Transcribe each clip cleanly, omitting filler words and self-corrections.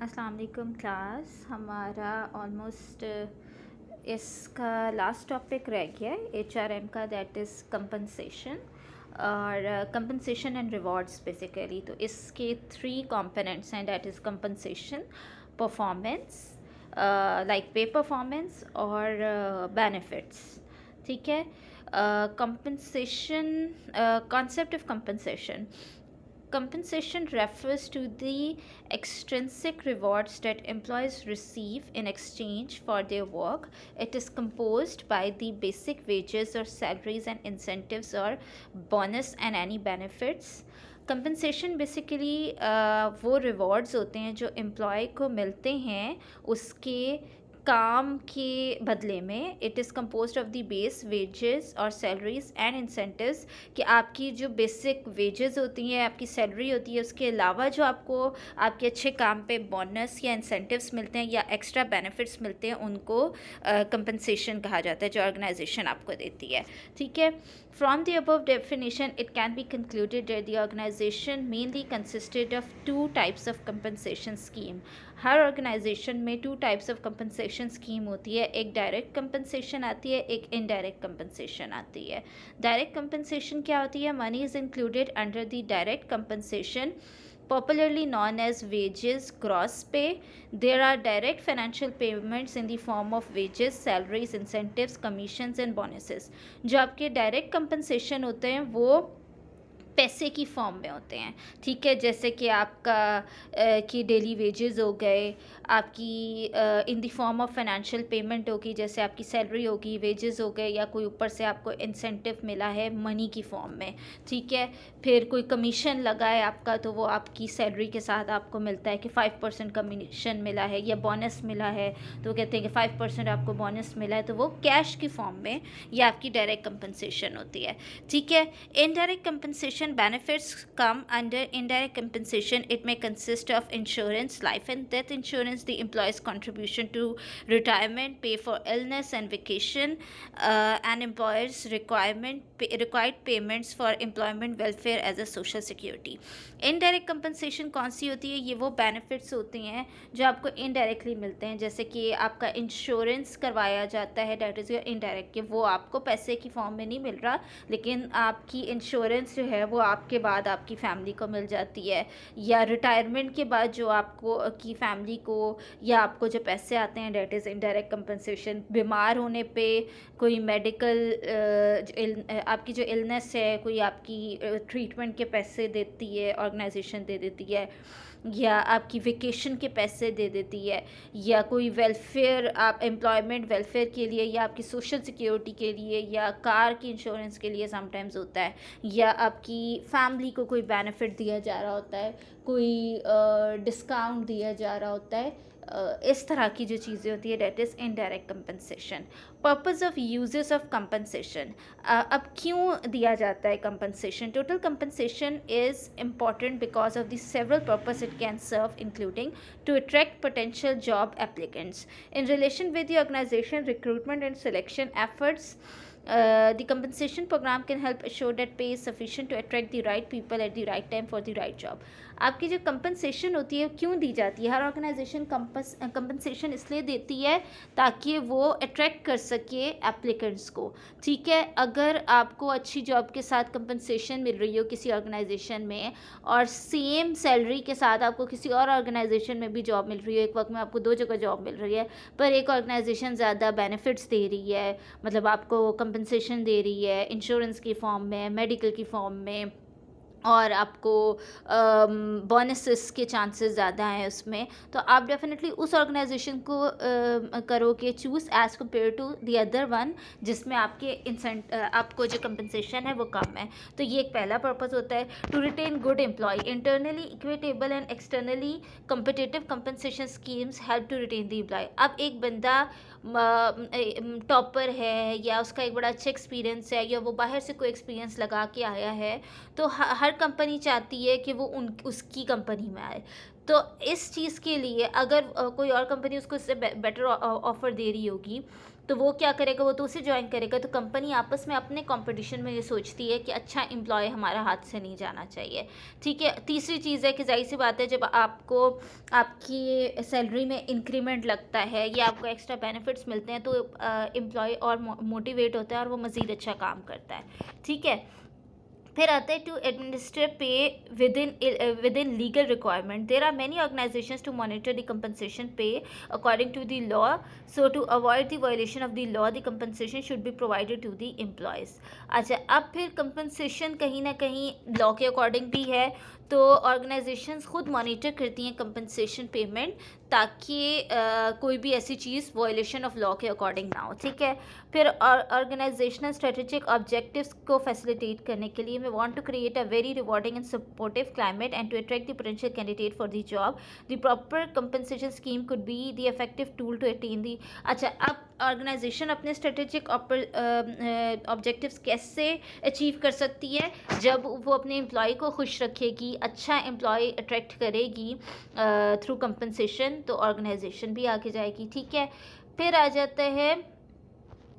अस्सलाम वालेकुम क्लास। हमारा ऑलमोस्ट इसका लास्ट टॉपिक रह गया है एचआरएम का, दैट इज़ कंपनसेशन और कंपनसेशन एंड रिवॉर्ड्स बेसिकली। तो इसके थ्री कंपोनेंट्स हैं, that is compensation, performance like पे परफॉर्मेंस और बेनिफिट्स। ठीक है। Compensation, concept of compensation. Compensation refers to the extrinsic rewards that employees receive in exchange for their work. It is composed by the basic wages or salaries and incentives or bonus and any benefits. Compensation basically वो rewards होते हैं जो employ को मिलते हैं उसके काम के बदले में. It is composed of the base wages और सैलरीज एंड इंसेंटिव्स, कि आपकी जो बेसिक वेजेस होती हैं, आपकी सैलरी होती है, उसके अलावा जो आपको आपके अच्छे काम पे बोनस या इंसेंटिव्स मिलते हैं या एक्स्ट्रा बेनिफिट्स मिलते हैं, उनको कंपनसेशन कहा जाता है, जो ऑर्गेनाइजेशन आपको देती है. ठीक है. From the above definition, it can be concluded that the organization mainly consisted of two types of compensation scheme. हर ऑर्गेनाइजेशन में two types of compensation scheme होती है. एक डायरेक्ट कंपनसेशन आती है, एक इनडायरेक्ट कंपनसेशन आती है. डायरेक्ट कंपनसेशन क्या होती है? Money is included under the direct compensation, popularly known as wages, gross pay. There are direct financial payments in the form of wages, salaries, incentives, commissions and bonuses. जो आपके direct compensation होते हैं वो पैसे की फॉर्म में होते हैं. ठीक है. जैसे कि आपका कि डेली वेजेस हो गए, आपकी in the form of financial payment होगी, जैसे आपकी सैलरी होगी, वेजेस हो गए, या कोई ऊपर से आपको इंसेंटिव मिला है मनी की फॉर्म में. ठीक है. फिर कोई कमीशन लगा है आपका, तो वो आपकी सैलरी के साथ आपको मिलता है कि 5% कमीशन मिला है या बोनस मिला है, तो कहते हैं कि 5% आपको बोनस मिला है, तो वो कैश की फॉर्म में या आपकी डायरेक्ट कंपनसेशन होती है. ठीक है. Indirect compensation benefits come under indirect compensation. It may consist of insurance, life and death insurance, the employee's contribution to retirement, pay for illness and vacation, and employers required payments for employment welfare as a social security. Indirect compensation कौन सी होती है? ये वो benefits होते हैं जो आपको indirectly मिलते हैं. जैसे कि आपका इंश्योरेंस करवाया जाता है, डैट इज़ योर इनडायरेक्ट, कि वो आपको पैसे की फॉर्म में नहीं मिल रहा, लेकिन आपकी इंश्योरेंस जो है वो आपके बाद आपकी फैमिली को मिल जाती है. या रिटायरमेंट के बाद जो आपको की फैमिली को या आपको जो पैसे आते हैं, डैट इज़ इनडायरेक्ट कंपनसेशन. बीमार होने पे कोई मेडिकल आपकी जो इलनेस है, कोई आपकी ट्रीटमेंट के पैसे देती है, ऑर्गेनाइजेशन दे देती है, या आपकी वेकेशन के पैसे दे देती है, या कोई वेलफेयर, आप एम्प्लॉयमेंट वेलफेयर के लिए या आपकी सोशल सिक्योरिटी के लिए या कार की इंश्योरेंस के लिए समटाइम्स होता है, या आपकी फैमिली को कोई बेनिफिट दिया जा रहा होता है, कोई डिस्काउंट दिया जा रहा होता है. इस तरह की जो चीज़ें होती है, that is indirect compensation. Purpose of uses of compensation. अब क्यों दिया जाता है compensation? Total compensation is important because of the several purpose it can serve, including to attract potential job applicants. In relation with the organization recruitment and selection efforts, the compensation program can help assure that pay is sufficient to attract the right people at the right time for the right job. आपकी जो compensation होती है क्यों दी जाती है? हर organisation compensation इसलिए देती है ताकि वो अट्रैक्ट कर सके एप्लीकेंट्स को. ठीक है. अगर आपको अच्छी जॉब के साथ कंपनसेशन मिल रही हो किसी ऑर्गेनाइजेशन में, और सेम सैलरी के साथ आपको किसी और ऑर्गेनाइजेशन में भी जॉब मिल रही है, एक वक्त में आपको दो जगह जॉब मिल रही है, पर एक ऑर्गेनाइजेशन ज़्यादा बेनिफिट्स दे रही है, मतलब आपको कंपनसेशन दे रही है इंश्योरेंस की फॉर्म में, मेडिकल की फॉर्म में, और आपको बोनसेस के चांसेस ज़्यादा हैं उसमें, तो आप डेफिनेटली उस ऑर्गेनाइजेशन को करोगे choose as compare to the other one, जिसमें आपको जो कंपनसेशन है वो कम है. तो ये एक पहला पर्पस होता है. To retain good employ. Internally equitable and externally competitive compensation schemes help to retain the employ. अब एक बंदा टॉपर है, या उसका एक बड़ा अच्छा एक्सपीरियंस है, या वो बाहर से कोई एक्सपीरियंस लगा के आया है, तो हर कंपनी चाहती है कि वो उसकी कंपनी में आए. तो इस चीज़ के लिए अगर कोई और कंपनी उसको इससे बेटर ऑफ़र दे रही होगी, तो वो क्या करेगा, वो तो उसे ज्वाइन करेगा। तो कंपनी आपस में अपने कंपटीशन में ये सोचती है कि अच्छा एम्प्लॉय हमारा हाथ से नहीं जाना चाहिए, ठीक है। तीसरी चीज़ है कि ज़ाहिर-सी बात है, जब आपको आपकी सैलरी में इंक्रीमेंट लगता है या आपको एक्स्ट्रा बेनिफिट्स मिलते हैं, तो एम्प्लॉय और मोटिवेट होता है और वो मज़ीद अच्छा काम करता है, ठीक है। फिर आता है to administer pay within legal requirement. There are many organisations to monitor the compensation pay according to the law, so to avoid the violation of the law the compensation should be provided to the employees. अच्छा, अब फिर compensation कहीं ना कहीं law के according भी है, तो ऑर्गेनाइजेशंस खुद मॉनिटर करती हैं कंपनसेशन पेमेंट, ताकि कोई भी ऐसी चीज़ वायलेशन ऑफ लॉ के अकॉर्डिंग ना हो, ठीक है। फिर ऑर्गेनाइजेशनल स्ट्रेटेजिक ऑब्जेक्टिव्स को फैसिलिटेट करने के लिए, we want to create a very rewarding and supportive climate and to attract the potential candidate for the job, the proper compensation scheme could be the effective tool to attain the. अच्छा, अब organisation अपने strategic objectives कैसे achieve कर सकती है, जब वो अपने एम्प्लॉय को खुश रखेगी, अच्छा एम्प्लॉय अट्रैक्ट करेगी थ्रू कंपनसेशन, तो ऑर्गेनाइजेशन भी आगे जाएगी, ठीक है। फिर आ जाता है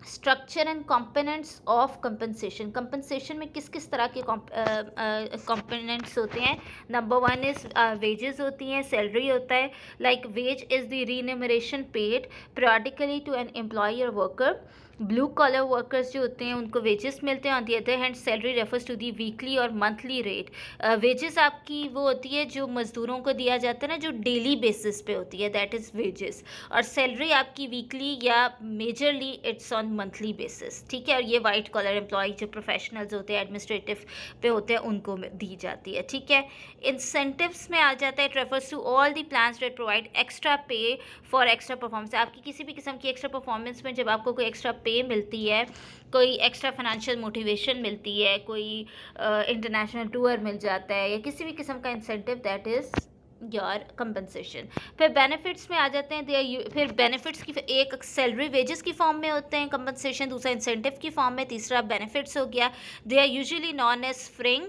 structure and components of compensation. Compensation में किस किस तरह के कंपोनेंट्स होते हैं। नंबर 1 इज़ वेजेस होती हैं, सैलरी होता है। Like wage is the remuneration paid periodically to an employee और वर्कर। ब्लू कॉलर वर्कर्स जो होते हैं उनको वेजेस मिलते हैं। On the other hand salary refers to the weekly और मंथली रेट। वेजेस आपकी वो होती है जो मज़दूरों को दिया जाता है ना, जो डेली बेसिस पे होती है, दैट इज़ वेजेस। और सैलरी आपकी वीकली या majorly it's on monthly basis, ठीक है। और ये वाइट कॉलर एम्प्लॉय जो प्रोफेशनल्स होते हैं, एडमिनिस्ट्रेटिव पे होते हैं, उनको दी जाती है, ठीक है। इंसेंटिव्स में आ जाता है, it refers to all the plans that provide extra pay for extra performance. आपकी किसी भी किस्म की एक्स्ट्रा परफॉर्मेंस में जब आपको कोई एक्स्ट्रा पे मिलती है, कोई एक्स्ट्रा फाइनेंशियल मोटिवेशन मिलती है, कोई इंटरनेशनल टूर मिल जाता है, या किसी भी किस्म का incentive, that is your compensation. फिर बेनिफिट्स में आ जाते हैं। फिर बेनिफिट्स की एक सैलरी वेजेस की फॉर्म में होते हैं कंपनसेशन, दूसरा इंसेंटिव की फॉर्म में, तीसरा बेनिफिट्स हो गया। They are usually known as fringe.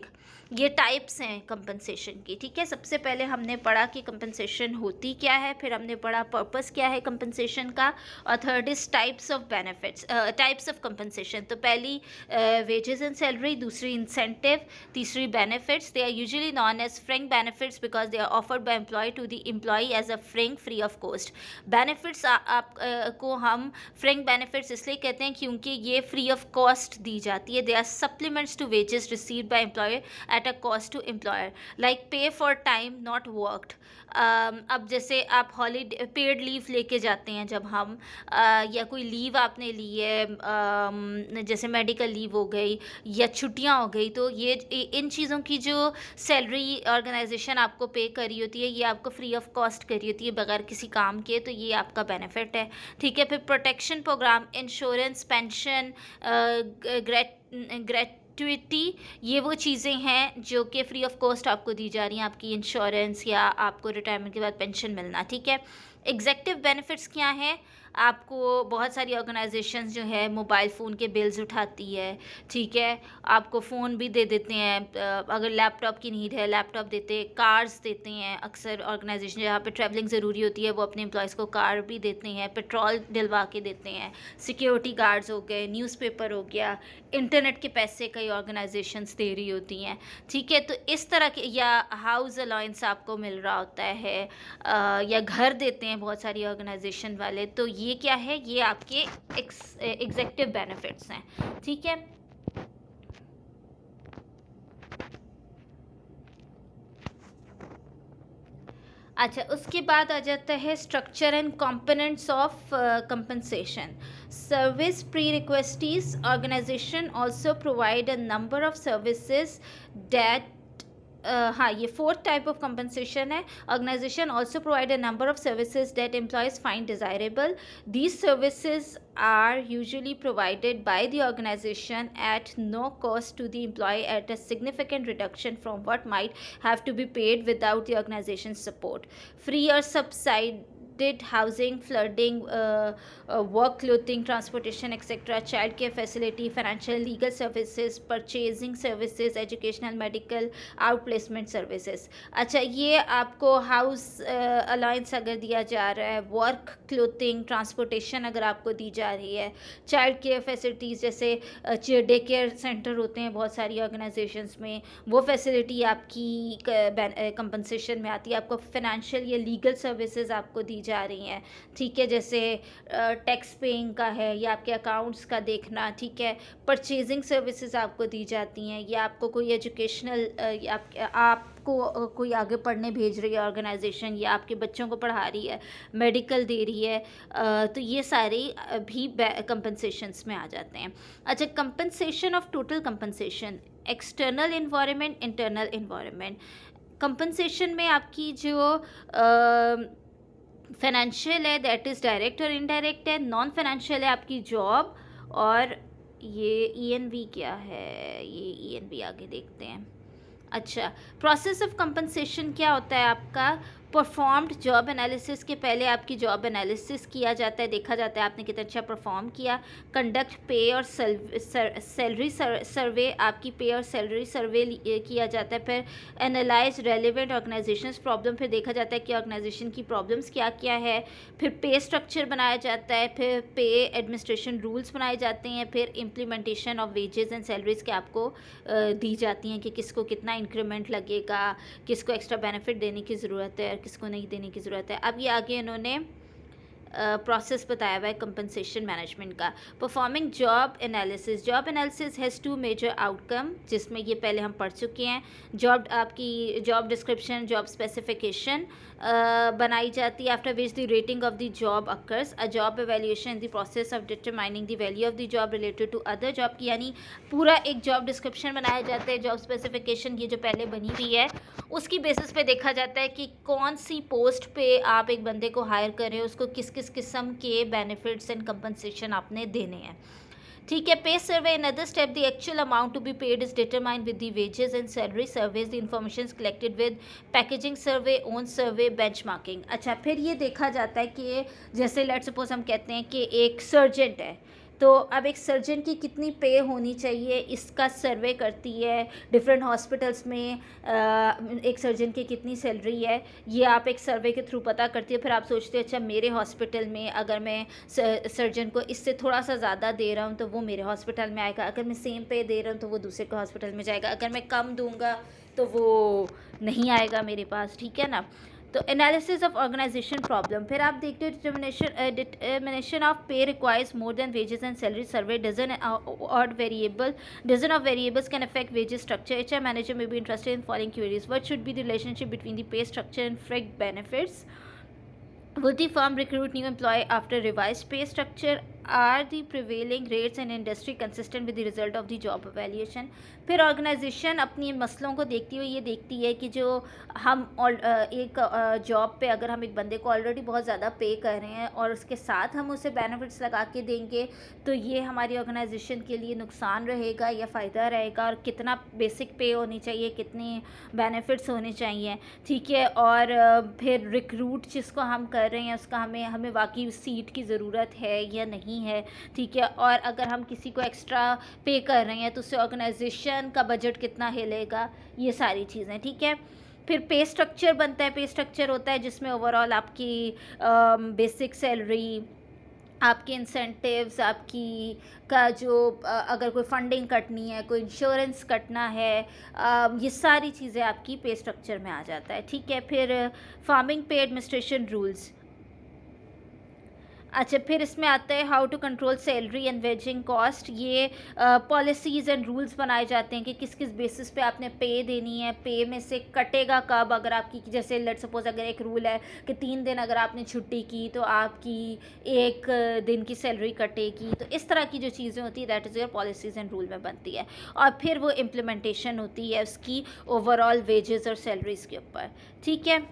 ये टाइप्स हैं कंपनसेशन की, ठीक है। सबसे पहले हमने पढ़ा कि कंपनसेशन होती क्या है, फिर हमने पढ़ा पर्पस क्या है कंपनसेशन का, और third is types of benefits, types of compensation. तो पहली वेजेस एंड सैलरी, दूसरी इंसेंटिव, तीसरी benefits. They are usually known as fringe benefits because they are offered by employ to the employ as a fringe free of cost. Benefits को हम फ्रिंग benefits इसलिए कहते हैं क्योंकि ये फ्री ऑफ कॉस्ट दी जाती है। They are supplements to wages received by employ at a cost to employer, like pay for time not worked। अब जैसे आप हॉलीडे पेड लीव लेके जाते हैं जब हम, या कोई लीव आपने ली है, जैसे मेडिकल लीव हो गई या छुट्टियां हो गई, तो ये इन चीज़ों की जो सैलरी ऑर्गेनाइजेशन आपको पे करी होती है, ये आपको फ्री ऑफ कॉस्ट करी होती है बगैर किसी काम के, तो ये आपका बेनिफिट है, ठीक है। फिर protection program, insurance, pension, gratuity, ये वो चीज़ें हैं जो कि फ्री ऑफ कॉस्ट आपको दी जा रही हैं, आपकी इंश्योरेंस या आपको रिटायरमेंट के बाद पेंशन मिलना, ठीक है। एग्जेक्टिव बेनिफिट्स क्या हैं, आपको बहुत सारी ऑर्गेनाइजेशंस जो है मोबाइल फ़ोन के बिल्स उठाती है, ठीक है। आपको फ़ोन भी दे देते हैं, अगर लैपटॉप की नीड है लैपटॉप देते हैं, कार्स देते हैं। अक्सर ऑर्गेनाइजेशन जहाँ पे ट्रैवलिंग ज़रूरी होती है वो अपने एम्प्लॉयज़ को कार भी देते हैं, पेट्रोल दिलवा के देते हैं, सिक्योरिटी गार्ड्स हो गए, न्यूज़पेपर हो गया, इंटरनेट के पैसे कई ऑर्गेनाइजेशंस दे रही होती हैं, ठीक है। तो इस तरह के, या हाउस अलाउंस आपको मिल रहा होता है, या घर देते हैं बहुत सारी ऑर्गेनाइजेशन वाले, तो ये क्या है, ये आपके एग्जेक्टिव बेनिफिट्स हैं, ठीक है। अच्छा, उसके बाद आ जाता है structure and components of compensation. Service prerequisites, organisation also provide a number of services that, हाँ, ये फोर्थ टाइप ऑफ कंपनसेशन है। Organisation also provide a number of services that employees find desirable. These services are usually provided by the organization at no cost to the employee, at a significant reduction from what might have to be paid without the organization's support. Free or subsidized included housing, flooding, work clothing, transportation, etc., child care facility, financial legal services, purchasing services, educational, medical, outplacement services. अच्छा, ये आपको house allowance अगर दिया जा रहा है, work clothing, transportation अगर आपको दी जा रही है, चाइल्ड केयर फैसिलिटीज़ जैसे डे केयर सेंटर होते हैं बहुत सारी ऑर्गेनाइजेशंस में, वो फैसिलिटी आपकी कंपनसेशन में आती है. आपको फाइनेंशियल या लीगल सर्विसेज आपको दी जा रही हैं, ठीक है, जैसे टैक्स पेइंग का है या आपके अकाउंट्स का देखना, ठीक है. परचेजिंग सर्विसेज आपको दी जाती हैं, या आपको कोई एजुकेशनल आपको कोई आगे पढ़ने भेज रही है ऑर्गेनाइजेशन, या आपके बच्चों को पढ़ा रही है, मेडिकल दे रही है, तो ये सारे भी कंपनसेशंस में आ जाते हैं. अच्छा, compensation of total compensation, external environment, internal environment. Compensation में आपकी जो फाइनेंशियल है दैट इज़ डायरेक्ट और इनडायरेक्ट है. नॉन फाइनेंशियल है आपकी जॉब, और ये ईएनवी क्या है, ये ईएनवी आगे देखते हैं. अच्छा, प्रोसेस ऑफ कंपनसेशन क्या होता है आपका? परफॉर्म्ड जॉब एनालिसिस के पहले आपकी जॉब एनालिसिस किया जाता है, देखा जाता है आपने कितना अच्छा परफॉर्म किया. कंडक्ट पे और सैलरी सर्वे, आपकी पे और सैलरी सर्वे किया जाता है. फिर एनालाइज रेलिवेंट ऑर्गेनाइजेशंस प्रॉब्लम, फिर देखा जाता है कि ऑर्गेनाइजेशन की प्रॉब्लम्स क्या क्या है. फिर पे स्ट्रक्चर बनाया जाता है, फिर पे एडमिनिस्ट्रेशन रूल्स बनाए जाते हैं, फिर implementation of wages and salaries के आपको दी जाती हैं कि किसको कितना इंक्रीमेंट लगेगा, किसको एक्स्ट्रा बेनिफिट देने की ज़रूरत है, किसको नहीं देने की ज़रूरत है. अब ये आगे इन्होंने प्रोसेस बताया हुआ है कंपनसेशन मैनेजमेंट का. Performing job analysis, job analysis has two major outcome, जिसमें ये पहले हम पढ़ चुके हैं. जॉब आपकी जॉब डिस्क्रिप्शन, जॉब स्पेसिफिकेशन बनाई जाती है, after which the rating of the job occurs. A job evaluation the process of determining the value of the job related to other job की, यानी पूरा एक जॉब डिस्क्रिप्शन बनाया जाता है. जॉब स्पेसिफिकेशन ये जो पहले बनी हुई है उसकी बेसिस पे देखा जाता है कि कौन सी पोस्ट पे आप एक बंदे को हायर कर रहे हो, उसको किस किस किस्म के बेनिफिट्स एंड कंपनसेशन आपने देने हैं, ठीक है. Pay survey, another step, the actual amount to be paid is determined with the wages and salary surveys, the information collected with packaging survey, own survey, benchmarking. अच्छा, फिर ये देखा जाता है कि जैसे लेट्स सपोज हम कहते हैं कि एक सर्जेंट है, तो अब एक सर्जन की कितनी पे होनी चाहिए इसका सर्वे करती है. डिफरेंट हॉस्पिटल्स में एक सर्जन की कितनी सैलरी है, ये आप एक सर्वे के थ्रू पता करती है. फिर आप सोचते हैं अच्छा मेरे हॉस्पिटल में अगर मैं सर्जन को इससे थोड़ा सा ज़्यादा दे रहा हूँ तो वो मेरे हॉस्पिटल में आएगा, अगर मैं सेम पे दे रहा हूँ तो वो दूसरे के हॉस्पिटल में जाएगा, अगर मैं कम दूँगा तो वो नहीं आएगा मेरे पास, ठीक है ना. तो एनालिसिस ऑफ ऑर्गेनाइजेशन प्रॉब्लम, फिर आप देखते हो determination of pay requires more than wages and salary survey, dozen of variables can affect wages structure. HR manager may be interested in following queries. What should be the relationship between the pay structure and fringe benefits? Would the firm recruit new employee after revised pay structure? Are the prevailing rates in industry consistent with the result of the job evaluation? फिर organisation अपनी मसलों को देखती हुई ये देखती है कि जो हम एक जॉब पे अगर हम एक बंदे को ऑलरेडी बहुत ज़्यादा पे कर रहे हैं और उसके साथ हम उसे बेनिफिट्स लगा के देंगे तो ये हमारी ऑर्गेनाइजेशन के लिए नुकसान रहेगा या फ़ायदा रहेगा, और कितना बेसिक पे होनी चाहिए, कितने बेनिफिट्स होने चाहिए, ठीक है. और फिर रिक्रूट जिसको हम कर रहे हैं उसका हमें वाकई उस सीट की ज़रूरत है या नहीं है, ठीक है. और अगर हम किसी को एक्स्ट्रा पे कर रहे हैं तो उससे ऑर्गेनाइजेशन का बजट कितना हिलेगा, ये सारी चीज़ें, ठीक है. फिर पे स्ट्रक्चर बनता है. पे स्ट्रक्चर होता है जिसमें ओवरऑल आपकी बेसिक सैलरी, आपके इंसेंटिव्स, आपकी का जो अगर कोई फंडिंग कटनी है, कोई इंश्योरेंस कटना है, ये सारी चीज़ें आपकी पे स्ट्रक्चर में आ जाता है, ठीक है. फिर फार्मिंग पे एडमिनिस्ट्रेशन रूल्स. अच्छा, फिर इसमें आता है how to control salary and waging cost. ये पॉलिसीज़ एंड रूल्स बनाए जाते हैं कि किस किस बेसिस पे आपने पे देनी है, पे में से कटेगा कब. अगर आपकी जैसे लेट सपोज अगर एक रूल है कि 3 दिन अगर आपने छुट्टी की तो आपकी 1 दिन की सैलरी कटेगी. तो इस तरह की जो चीज़ें होती है that is your policies and rule में बनती है. और फिर वो इम्प्लीमेंटेशन होती है उसकी ओवरऑल वेजेस और सैलरीज़ के ऊपर, ठीक है.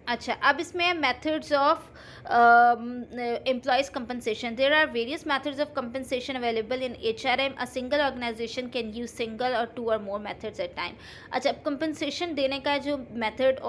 अच्छा, अब इसमें methods of employees compensation. There are various methods of compensation available in HRM. A single organization can use single or two or more methods at time. अच्छा, अब compensation देने का जो मेथड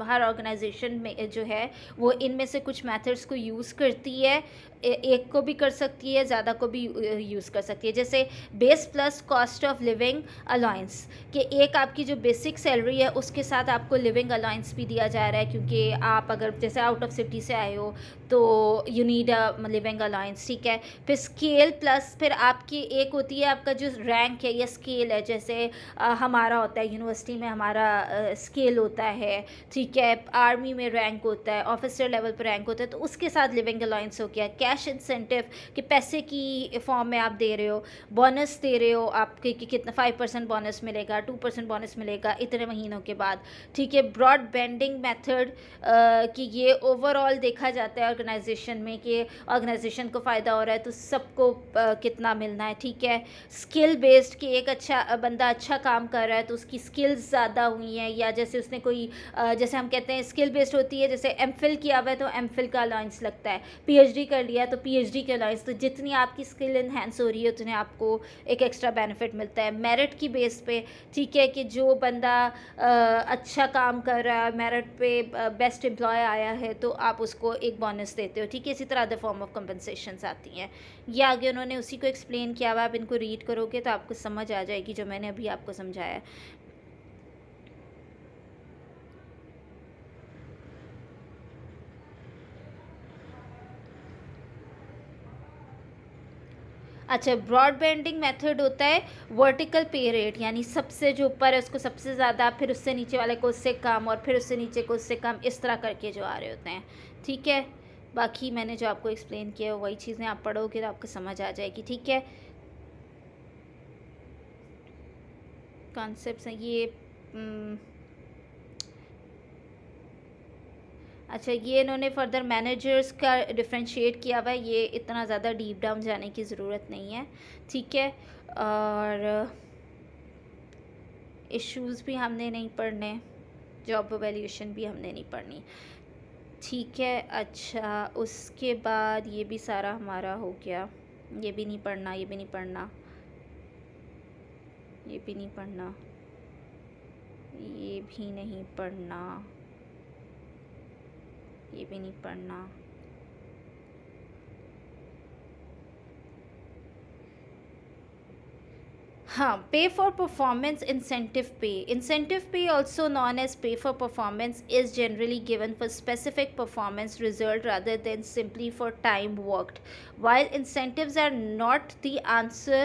हर ऑर्गेनाइजेशन में जो है वो इनमें से कुछ मेथड्स को यूज़ करती है, एक को भी कर सकती है, ज़्यादा को भी यूज़ कर सकती है। जैसे base plus cost of living allowance, कि एक आपकी जो बेसिक सैलरी है उसके साथ आपको लिविंग अलाउंस भी दिया जा रहा है, क्योंकि आप अगर जैसे आउट ऑफ सिटी से आए हो तो you need a living allowance, ठीक है। फिर स्केल प्लस, फिर आपकी एक होती है आपका जो रैंक है या स्केल है, जैसे हमारा होता है यूनिवर्सिटी में हमारा स्केल होता है, ठीक है। आर्मी में रैंक होता है, ऑफिसर लेवल पर रैंक होता है, तो उसके साथ लिविंग अलाउंस हो गया। कैश इंसेंटिव, कि पैसे की फॉर्म में आप दे रहे हो, बोनस दे रहे हो आपके कि कितना 5% बोनस मिलेगा, 2% बोनस मिलेगा इतने महीनों के बाद, ठीक है। ब्रॉड बैंडिंग मेथड, कि ये ओवरऑल देखा जाता है ऑर्गेनाइजेशन में कि ऑर्गेनाइजेशन को फ़ायदा हो रहा है तो सबको कितना मिलना है, ठीक है। स्किल बेस्ड, कि एक अच्छा बंदा अच्छा काम कर रहा है तो उसकी स्किल्स ज़्यादा हुई हैं, या जैसे उसने कोई जैसे हम कहते हैं स्किल बेस्ड होती है, जैसे एमफिल किया हुआ है तो एमफिल का अलाउंस लगता है, पीएचडी कर लिया तो पीएचडी के अलाउंस, तो जितनी आपकी स्किल इन्हेंस हो रही है उतने आपको एक एक्स्ट्रा बेनिफिट मिलता है। मेरिट की बेस पे, ठीक है, कि जो बंदा अच्छा काम कर रहा है, मेरिट पे बेस्ट एम्प्लॉय आया है तो आप उसको एक बोनस देते हो, ठीक है। इसी तरह अदर फॉर्म ऑफ कंपनसेशंस आती हैं। ये आगे उन्होंने उसी को एक्सप्लेन किया हुआ, आप इनको रीड करोगे तो आपको समझ आ जाएगी जो मैंने अभी आपको समझाया। अच्छा, ब्रॉड बैंडिंग मेथड होता है वर्टिकल पे रेट, यानी सबसे जो ऊपर है उसको सबसे ज़्यादा, फिर उससे नीचे वाले को उससे कम, और फिर उससे नीचे को उससे कम, इस तरह करके जो आ रहे होते हैं, ठीक है। बाकी मैंने जो आपको एक्सप्लेन किया वही चीज़ें आप पढ़ोगे तो आपको समझ आ जाएगी, ठीक है। कॉन्सेप्ट्स हैं ये। अच्छा, ये इन्होंने फर्दर मैनेजर्स का डिफ्रेंशिएट किया हुआ है, ये इतना ज़्यादा डीप डाउन जाने की ज़रूरत नहीं है, ठीक है। और इश्यूज़ भी हमने नहीं पढ़ने, जॉब वैल्यूएशन भी हमने नहीं पढ़नी, ठीक है। अच्छा, उसके बाद ये भी सारा हमारा हो गया, ये भी नहीं पढ़ना, ये भी नहीं पढ़ना, ये भी नहीं पढ़ना, ये भी नहीं पढ़ना, ये भी नहीं पढ़ना। हाँ, पे फॉर परफॉर्मेंस इंसेंटिव पे ऑल्सो नॉन एज पे for performance is generally given for specific performance result rather than simply for time worked. While incentives are not the answer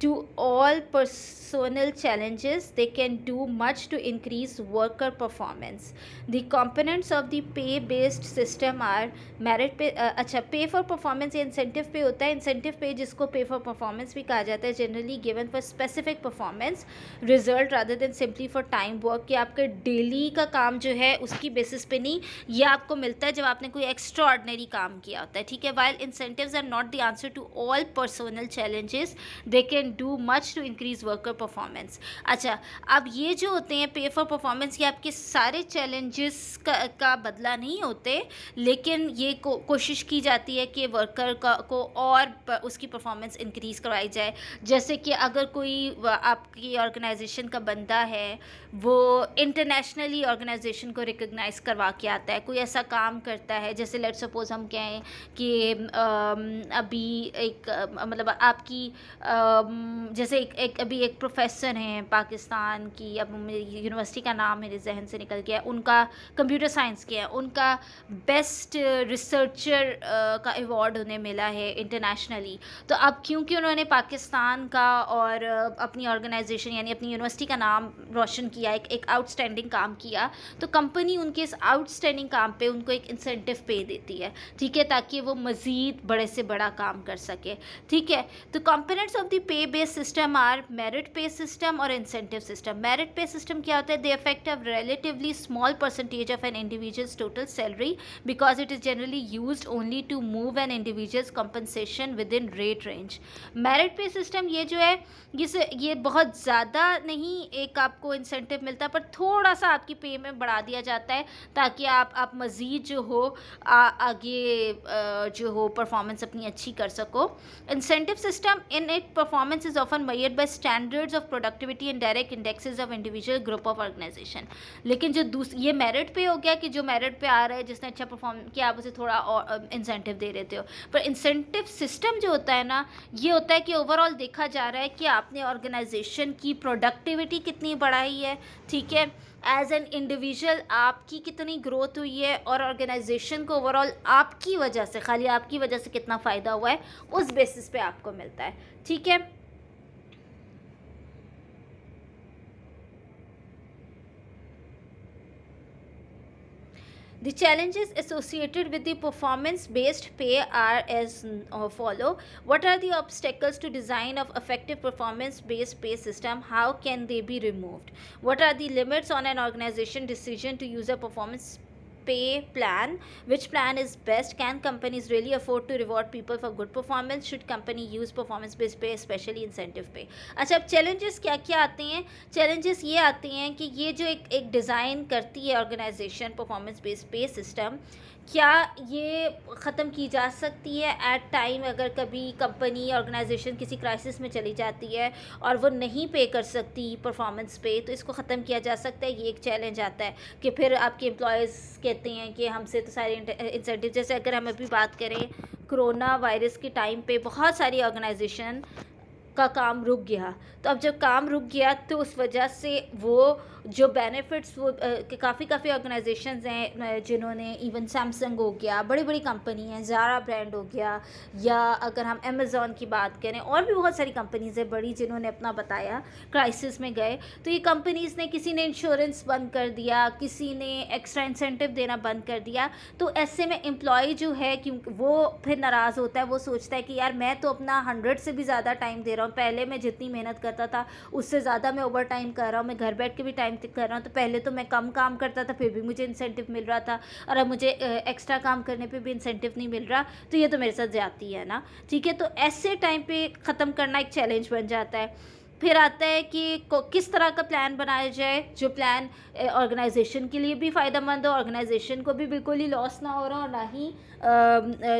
to all personal challenges, they can do much to increase worker performance. The components of the pay based system are merit पे, अच्छा, पे for performance या incentive पे होता है। Incentive पे जिसको पे फॉर परफॉर्मेंस भी कहा जाता है, generally given for specific performance result rather than simply for time work, कि आपके डेली का काम जो है उसकी बेसिस पे नहीं, ये आपको मिलता है जब आपने कोई एक्स्ट्रा ऑर्डिनरी काम किया होता है, ठीक है। While incentives are not the answer to all personal challenges, they can do much to increase worker performance. अच्छा, अब ये जो होते हैं पे फॉर परफॉर्मेंस, ये आपके सारे चैलेंजेस का बदला नहीं होते, लेकिन ये कोशिश की जाती है कि वर्कर को और उसकी परफॉर्मेंस इंक्रीज़ करवाई जाए। जैसे कि अगर कोई आपकी ऑर्गेनाइजेशन का बंदा है, वो इंटरनेशनली ऑर्गेनाइजेशन को रिकग्नाइज़ करवा के आता है, कोई ऐसा काम करता है, जैसे लेट सपोज हम कहें कि अभी एक मतलब आपकी जैसे एक अभी एक प्रोफेसर हैं पाकिस्तान की, अब मेरी यूनिवर्सिटी का नाम मेरे जहन से निकल गया, उनका कंप्यूटर साइंस के हैं, उनका बेस्ट रिसर्चर का अवार्ड उन्हें मिला है इंटरनेशनली। तो अब क्योंकि उन्होंने पाकिस्तान का और अपनी ऑर्गेनाइजेशन यानी अपनी यूनिवर्सिटी का नाम रोशन किया, एक आउटस्टैंडिंग काम किया, तो कंपनी उनके इस आउटस्टैंडिंग काम पे उनको एक इंसेंटिव पे देती है, ठीक है, ताकि वो मज़ीद बड़े से बड़ा काम कर सके, ठीक है। तो components of the pay based system are merit pay system or incentive system. Merit pay system क्या होता है? They affect a relatively small percentage of an individual's total salary because it is generally used only to move an individual's compensation within rate range. Merit pay system ये जो है ये बहुत ज़्यादा नहीं एक आपको इंसेंटिव मिलता है, पर थोड़ा सा आपकी पे में बढ़ा दिया जाता है ताकि आप मज़ीद जो हो आगे जो हो परफॉर्मेंस अपनी अच्छी कर सको. Incentive system in it performance is often measured by standards of productivity and direct indexes of individual group of organisation. लेकिन जो ये मेरिट पे हो गया कि जो मेरिट पे आ रहा है, जिसने अच्छा परफॉर्म किया, आप उसे थोड़ा और इंसेंटिव दे देते हो. पर इंसेंटिव सिस्टम जो होता है ना, ये होता है कि ओवरऑल देखा जा रहा है कि आपने ऑर्गेनाइजेशन की प्रोडक्टिविटी कितनी बढ़ाई है, ठीक है, एज एन इंडिविजुअल आपकी कितनी ग्रोथ हुई है, और ऑर्गेनाइजेशन को ओवरऑल आपकी वजह से, खाली आपकी वजह से कितना फ़ायदा हुआ है, उस बेसिस पे आपको मिलता है. ठीक है. The challenges associated with the performance-based pay are as follow. What are the obstacles to design of effective performance-based pay system? How can they be removed? What are the limits on an organization decision to use a performance pay plan? Which plan is best? Can companies really afford to reward people for good performance? Should company use performance based pay, especially incentive pay? अच्छा, अब challenges क्या क्या आते हैं? challenges ये आते हैं कि ये जो एक डिज़ाइन करती है ऑर्गेनाइजेशन परफॉर्मेंस बेस्ड पे सिस्टम, क्या ये ख़त्म की जा सकती है एट टाइम? अगर कभी कंपनी ऑर्गेनाइजेशन किसी क्राइसिस में चली जाती है और वो नहीं पे कर सकती परफॉर्मेंस पे, तो इसको ख़त्म किया जा सकता है. ये एक चैलेंज आता है कि फिर आपके एम्प्लॉयज़ कहते हैं कि हमसे तो सारे इंसेंटिव, जैसे अगर हम अभी बात करें कोरोना वायरस के टाइम पे बहुत सारी ऑर्गेनाइजेशन का काम रुक गया. तो अब जब काम रुक गया तो उस वजह से वो जो बेनिफिट्स वो काफ़ी ऑर्गेनाइजेशंस हैं जिन्होंने, इवन सैमसंग हो गया, बड़ी बड़ी कंपनी है, ज़ारा ब्रांड हो गया, या अगर हम अमेज़ॉन की बात करें, और भी बहुत सारी कंपनीज़ हैं बड़ी जिन्होंने अपना बताया क्राइसिस में गए. तो ये कंपनीज़ ने, किसी ने इंश्योरेंस बंद कर दिया, किसी ने एक्स्ट्रा इंसेंटिव देना बंद कर दिया. तो ऐसे में एम्प्लॉय जो है, क्योंकि वो फिर नाराज़ होता है, वो सोचता है कि यार मैं तो अपना 100 से भी ज़्यादा टाइम दे रहा हूँ, पहले मैं जितनी मेहनत करता था उससे ज़्यादा मैं ओवर टाइम कर रहा हूँ, मैं घर बैठ के भी टाइम कर रहा हूँ. तो पहले तो मैं कम काम करता था फिर भी मुझे इंसेंटिव मिल रहा था, और अब मुझे एक्स्ट्रा काम करने पे भी इंसेंटिव नहीं मिल रहा, तो ये तो मेरे साथ ज़्यादती है ना. ठीक है. तो ऐसे टाइम पे ख़त्म करना एक चैलेंज बन जाता है. फिर आता है कि किस तरह का प्लान बनाया जाए जो प्लान ऑर्गेनाइजेशन के लिए भी फ़ायदेमंद हो, ऑर्गेनाइजेशन को भी बिल्कुल ही लॉस ना हो रहा, और ना ही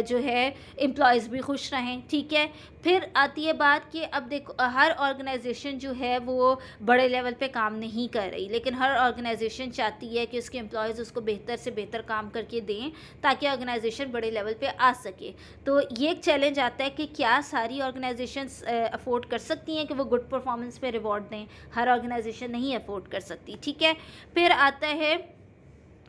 जो है एम्प्लॉयज़ भी खुश रहें. ठीक है. फिर आती है बात कि अब देखो, हर ऑर्गेनाइजेशन जो है वो बड़े लेवल पे काम नहीं कर रही, लेकिन हर ऑर्गेनाइजेशन चाहती है कि उसके एम्प्लॉयज़ उसको बेहतर से बेहतर काम करके दें ताकि ऑर्गेनाइजेशन बड़े लेवल पे आ सके. तो ये एक चैलेंज आता है कि क्या सारी ऑर्गेनाइजेशंस अफोर्ड कर सकती हैं कि वो गुड परफॉर्मेंस पे रिवॉर्ड दें? हर ऑर्गेनाइजेशन नहीं अफोर्ड कर सकती. ठीक है. फिर आता है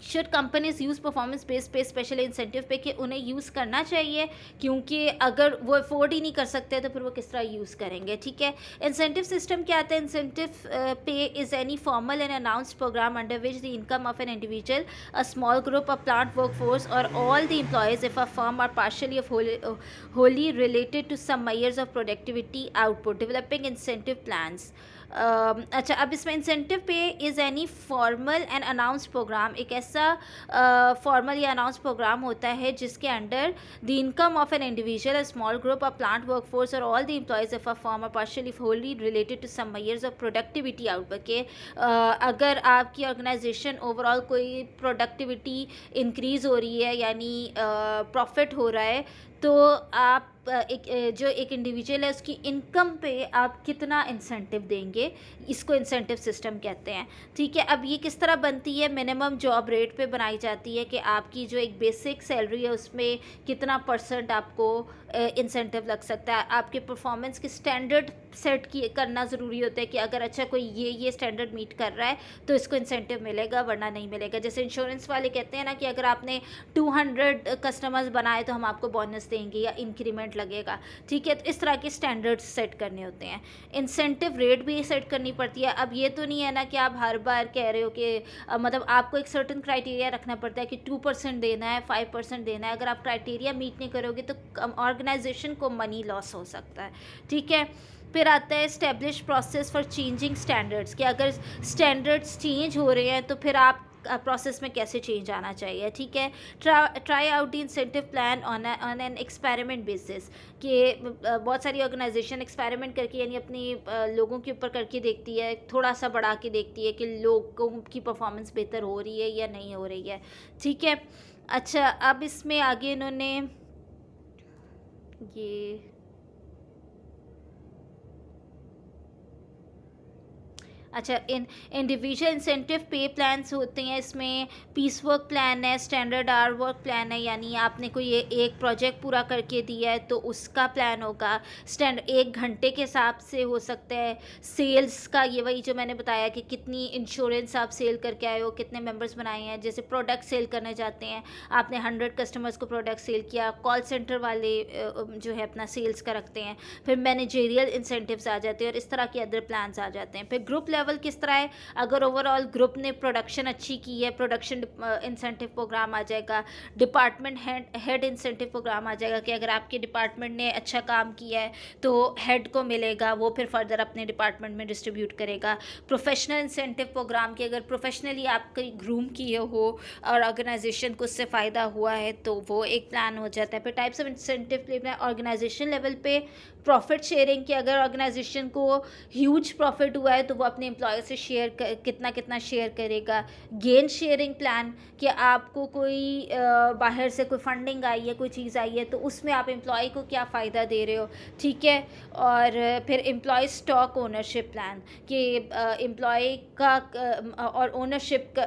should companies use performance based पे स्पेशल इंसेंटिव पे, कि उन्हें यूज़ करना चाहिए, क्योंकि अगर वो अफोर्ड ही नहीं कर सकते तो फिर वो किस तरह यूज़ करेंगे. ठीक है. इंसेंटिव सिस्टम क्या आता है? Incentive pay is any formal and announced programme under which the income of an individual, a small group of plant work force और all the employees if a firm are partially of wholly related to some measures of productivity output, developing incentive plans. अच्छा, अब इसमें incentive pay is any formal and announced programme, एक ऐसा formal या announced programme होता है जिसके under the income of an individual, a small group of plant work force और all the employees of a firm are partially wholly related to some measures of productivity output के, अगर आपकी organisation overall कोई productivity increase हो रही है, यानी profit हो रहा है, तो आप जो एक इंडिविजुअल है उसकी इनकम पे आप कितना इंसेंटिव देंगे, इसको इंसेंटिव सिस्टम कहते हैं. ठीक है. अब ये किस तरह बनती है? मिनिमम जॉब रेट पे बनाई जाती है कि आपकी जो एक बेसिक सैलरी है उसमें कितना % आपको इंसेंटिव लग सकता है. आपके परफॉर्मेंस के स्टैंडर्ड सेट करना ज़रूरी होता है कि अगर अच्छा कोई ये स्टैंडर्ड मीट कर रहा है तो इसको इंसेंटिव मिलेगा, वरना नहीं मिलेगा. जैसे इंश्योरेंस वाले कहते हैं ना कि अगर आपने 200 कस्टमर्स बनाए तो हम आपको बोनस देंगे या इंक्रीमेंट लगेगा. ठीक है. तो इस तरह के स्टैंडर्ड्स सेट करने होते हैं. इंसेंटिव रेट भी सेट करनी पड़ती है. अब ये तो नहीं है ना कि आप हर बार कह रहे हो कि मतलब आपको एक सर्टन क्राइटेरिया रखना पड़ता है कि 2% देना है, 5% देना है. अगर आप क्राइटेरिया मीट नहीं करोगे तो ऑर्गेनाइजेशन को मनी लॉस हो सकता है, ठीक है। फिर आता है establish process for changing standards, कि अगर स्टैंडर्ड्स चेंज हो रहे हैं तो फिर आप प्रोसेस में कैसे चेंज आना चाहिए, ठीक है। Try out the incentive plan on an experiment basis, कि बहुत सारी ऑर्गेनाइजेशन एक्सपेरिमेंट करके यानी अपनी लोगों के ऊपर करके देखती है, थोड़ा सा बढ़ा के देखती है कि लोगों की परफॉर्मेंस बेहतर हो रही है या नहीं हो रही है, ठीक है। अच्छा, अब इसमें आगे इन्होंने ये अच्छा, इंडिविजुअल इंसेंटिव पे प्लान्स होते हैं, इसमें पीस वर्क प्लान है, स्टैंडर्ड आवर वर्क प्लान है, यानी आपने कोई एक प्रोजेक्ट पूरा करके दिया है तो उसका प्लान होगा। स्टैंड 1 घंटे के हिसाब से हो सकता है। सेल्स का ये वही जो मैंने बताया कि कितनी इंश्योरेंस आप सेल करके आए हो, कितने मेंबर्स बनाए हैं। जैसे प्रोडक्ट सेल करने जाते हैं, आपने 100 कस्टमर्स को प्रोडक्ट सेल किया, कॉल सेंटर वाले जो है अपना सेल्स का रखते हैं। फिर मैनेजेरियल इंसेंटिव्स आ जाते हैं और इस तरह के अदर प्लान्स आ जाते हैं। फिर ग्रुप लेवल किस तरह है, अगर ओवरऑल ग्रुप ने प्रोडक्शन अच्छी की है, प्रोडक्शन इंसेंटिव प्रोग्राम आ जाएगा। डिपार्टमेंट हेड इंसेंटिव प्रोग्राम आ जाएगा, कि अगर आपके डिपार्टमेंट ने अच्छा काम किया है तो हेड को मिलेगा, वो फिर फर्दर अपने डिपार्टमेंट में डिस्ट्रीब्यूट करेगा। प्रोफेशनल इंसेंटिव प्रोग्राम, कि अगर प्रोफेशनली आप कहीं ग्रूम किए हो और ऑर्गेनाइजेशन को उससे फ़ायदा हुआ है तो वो एक प्लान हो जाता है। फिर types of incentive plan organisation level पे, प्रॉफिट शेयरिंग, कि अगर ऑर्गेनाइजेशन को ह्यूज प्रॉफिट हुआ है तो वो अपने एम्प्लॉय से शेयर कितना कितना शेयर करेगा। गेन शेयरिंग प्लान, कि आपको कोई बाहर से कोई फंडिंग आई है, कोई चीज़ आई है तो उसमें आप एम्प्लॉय को क्या फ़ायदा दे रहे हो, ठीक है। और फिर एम्प्लॉय स्टॉक ओनरशिप प्लान, कि एम्प्लॉय का और ओनरशिप का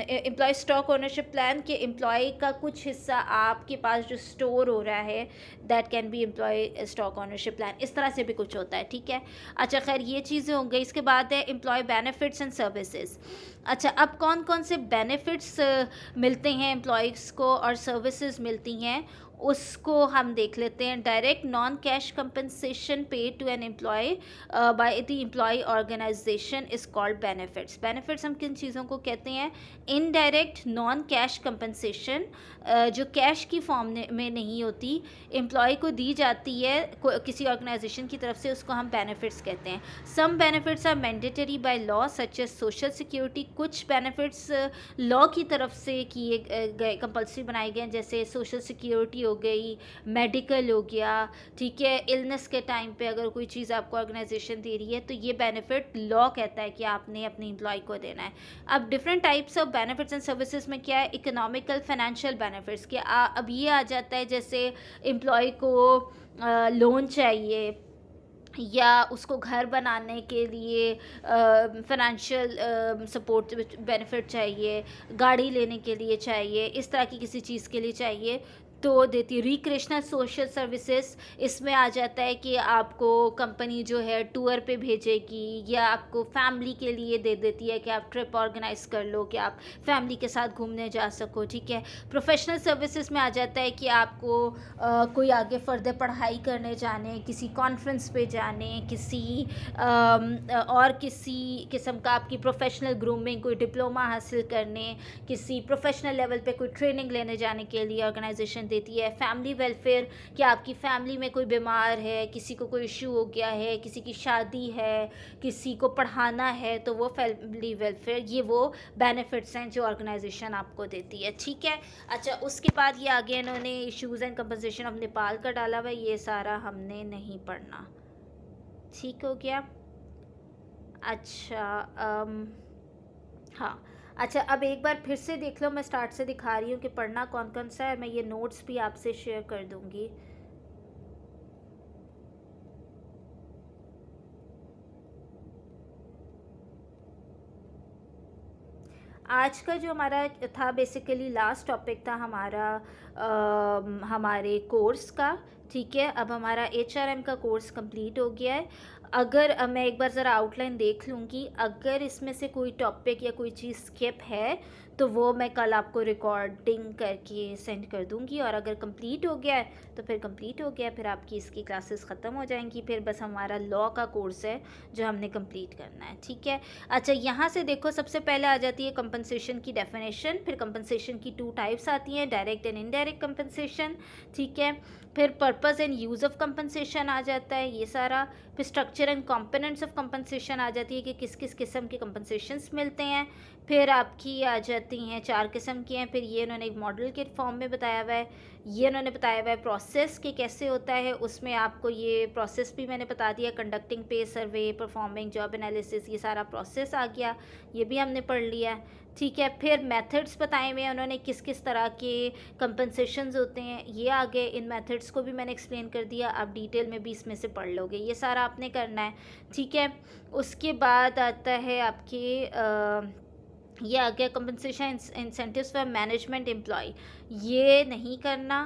एम्प्लॉय स्टॉक ओनरशिप प्लान, कि एम्प्लॉय का कुछ हिस्सा आपके पास जो स्टोर हो रहा है, that can be employ stock ownership plan. इस तरह से भी कुछ होता है, ठीक है। अच्छा, खैर ये चीज़ें हो गई। इसके बाद है एम्प्लॉय बेनिफिट्स एंड सर्विसेज। अच्छा, अब कौन कौन से बेनिफिट्स मिलते हैं एम्प्लॉयज़ को और सर्विसेज मिलती हैं, उसको हम देख लेते हैं। Direct non cash compensation pay to an employ by the employ organisation is called benefits. Benefits हम किन चीज़ों को कहते हैं? इनडायरेक्ट नॉन कैश कंपनसेशन, जो कैश की फॉर्म में नहीं होती, एम्प्लॉय को दी जाती है किसी ऑर्गेनाइजेशन की तरफ से, उसको हम बेनिफिट्स कहते हैं। Some benefits are mandatory by law such as social security. कुछ बेनिफिट्स लॉ की तरफ से किए गए, कंपल्सरी बनाए गए हैं, जैसे सोशल सिक्योरिटी हो गई, मेडिकल हो गया, ठीक है। इलनेस के टाइम पे अगर कोई चीज़ आपको ऑर्गेनाइजेशन दे रही है तो ये बेनिफिट लॉ कहता है कि आपने अपने एम्प्लॉय को देना है। अब different types of benefits and services में क्या है? इकोनॉमिकल फाइनेंशियल बेनिफिट्स, कि अब ये आ जाता है जैसे एम्प्लॉय को लोन चाहिए, या उसको घर बनाने के लिए फाइनेंशियल सपोर्ट बेनिफिट चाहिए, गाड़ी लेने के लिए चाहिए, इस तरह की किसी चीज़ के लिए चाहिए तो देती है। रिक्रिएशनल सोशल सर्विसेज, इसमें आ जाता है कि आपको कंपनी जो है टूर पे भेजेगी, या आपको फैमिली के लिए दे देती है कि आप ट्रिप ऑर्गेनाइज कर लो, कि आप फैमिली के साथ घूमने जा सको, ठीक है। प्रोफेशनल सर्विसेज में आ जाता है कि आपको कोई आगे फर्दर पढ़ाई करने जाने, किसी कॉन्फ्रेंस पे जाने, किसी और किसी किस्म का आपकी प्रोफेशनल ग्रूमिंग, कोई डिप्लोमा हासिल करने, किसी प्रोफेशनल लेवल पे कोई ट्रेनिंग लेने जाने के लिए ऑर्गेनाइजेशन देती है। फैमिली वेलफेयर, कि आपकी फैमिली में कोई बीमार है, किसी को कोई इशू हो गया है, किसी की शादी है, किसी को पढ़ाना है, तो वो फैमिली वेलफेयर, ये वो बेनिफिट्स हैं जो ऑर्गेनाइजेशन आपको देती है, ठीक है। अच्छा, उसके बाद ये आगे इन्होंने issues and compensation of Nepal का डाला हुआ है, ये सारा हमने नहीं पढ़ना, ठीक हो गया। अच्छा, हाँ। अच्छा, अब एक बार फिर से देख लो, मैं स्टार्ट से दिखा रही हूँ कि पढ़ना कौन कौन सा है। मैं ये नोट्स भी आपसे शेयर कर दूँगी। आज का जो हमारा था बेसिकली लास्ट टॉपिक था हमारा हमारे कोर्स का, ठीक है। अब हमारा HRM का कोर्स कंप्लीट हो गया है। अगर मैं एक बार ज़रा आउटलाइन देख लूँगी, अगर इसमें से कोई टॉपिक या कोई चीज़ स्किप है तो वो मैं कल आपको रिकॉर्डिंग करके सेंड कर दूँगी, और अगर कंप्लीट हो गया है तो फिर कंप्लीट हो गया, फिर आपकी इसकी क्लासेस ख़त्म हो जाएंगी। फिर बस हमारा लॉ का कोर्स है जो हमने कंप्लीट करना है, ठीक है। अच्छा, यहाँ से देखो, सबसे पहले आ जाती है कंपनसेशन की डेफिनेशन। फिर कंपनसेशन की 2 टाइप्स आती हैं, डायरेक्ट एंड इनडायरेक्ट कंपनसेशन, ठीक है। फिर purpose and use of compensation आ जाता है ये सारा। फिर structure and components of compensation आ जाती है कि किस किस किस्म के कंपनसेशंस मिलते हैं। फिर आपकी आ जाती हैं 4 किस्म की हैं। फिर ये उन्होंने एक मॉडल के फॉर्म में बताया हुआ है। ये उन्होंने बताया हुआ है प्रोसेस कि कैसे होता है, उसमें आपको ये प्रोसेस भी मैंने बता दिया, कंडक्टिंग पे सर्वे, परफॉर्मिंग जॉब एनालिसिस, ये सारा प्रोसेस आ गया, ये भी हमने पढ़ लिया। ठीक है, फिर मेथड्स बताए हुए हैं उन्होंने, किस किस तरह के कंपनसेशंस होते हैं, ये आ गए। इन मेथड्स को भी मैंने एक्सप्लेन कर दिया, आप डिटेल में भी इसमें से पढ़ लोगे, ये सारा आपने करना है। ठीक है, उसके बाद आता है आपके ये आ गया compensation incentives for management employ, ये नहीं करना।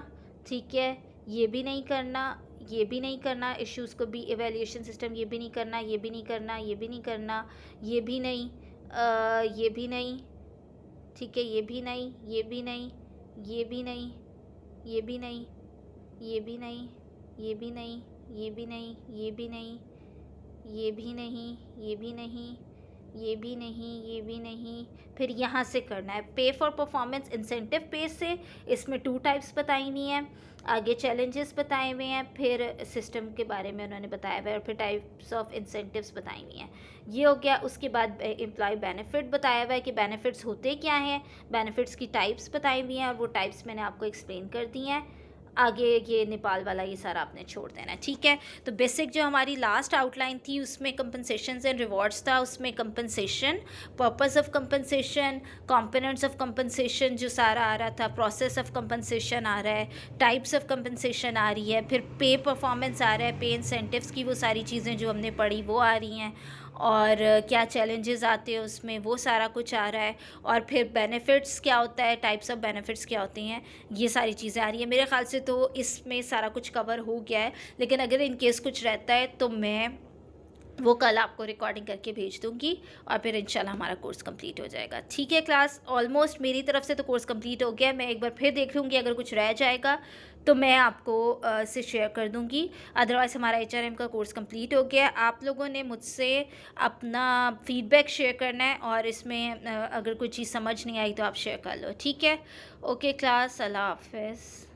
ठीक है, ये भी नहीं करना, ये भी नहीं करना, इश्यूज़ को भी इवैल्यूएशन सिस्टम ये भी नहीं करना, ये भी नहीं करना, ये भी नहीं करना, ये भी नहीं, ये भी नहीं। ठीक है, ये भी नहीं, ये भी नहीं, ये भी नहीं, ये भी नहीं, ये भी नहीं, ये भी नहीं, ये भी नहीं, ये भी नहीं, ये भी नहीं, ये भी नहीं, ये भी नहीं, ये भी नहीं। फिर यहाँ से करना है पे फॉर परफॉर्मेंस इंसेंटिव पे से, इसमें 2 टाइप्स बताई हुई हैं, आगे चैलेंजेस बताए हुए हैं, फिर सिस्टम के बारे में उन्होंने बताया हुआ है, और फिर टाइप्स ऑफ इंसेंटिव्स बताई हुई हैं। ये हो गया। उसके बाद एम्प्लॉय बेनिफिट बताया हुआ है कि बेनिफिट्स होते क्या हैं, बेनिफिट्स की टाइप्स बताई हुई हैं, और वो टाइप्स मैंने आपको एक्सप्लेन कर दी हैं। आगे ये नेपाल वाला ये सारा आपने छोड़ देना है। ठीक है, तो बेसिक जो हमारी लास्ट आउटलाइन थी उसमें कंपनसेशंस एंड रिवॉर्ड्स था, उसमें compensation, purpose of compensation, components of compensation जो सारा आ रहा था, प्रोसेस ऑफ कंपनसेशन आ रहा है, टाइप्स ऑफ कंपनसेशन आ रही है, फिर पे परफॉर्मेंस आ रहा है, पे इंसेंटिव्स की वो सारी चीज़ें जो हमने पढ़ी वो आ रही हैं, और क्या चैलेंजेस आते हैं उसमें वो सारा कुछ आ रहा है, और फिर बेनिफिट्स क्या होता है, टाइप्स ऑफ बेनिफिट्स क्या होती हैं, ये सारी चीज़ें आ रही हैं। मेरे ख़्याल से तो इसमें सारा कुछ कवर हो गया है, लेकिन अगर इन केस कुछ रहता है तो मैं वो कल आपको रिकॉर्डिंग करके भेज दूँगी, और फिर इंशाल्लाह हमारा कोर्स कंप्लीट हो जाएगा। ठीक है क्लास, ऑलमोस्ट मेरी तरफ से तो कोर्स कंप्लीट हो गया है। मैं एक बार फिर देख लूँगी, अगर कुछ रह जाएगा तो मैं आपको से शेयर कर दूँगी। अदरवाइज़ हमारा HRM का कोर्स कंप्लीट हो गया है। आप लोगों ने मुझसे अपना फ़ीडबैक शेयर करना है, और इसमें अगर कोई चीज़ समझ नहीं आई तो आप शेयर कर लो। ठीक है, ओके क्लास, अल्लाह हाफ़िज़।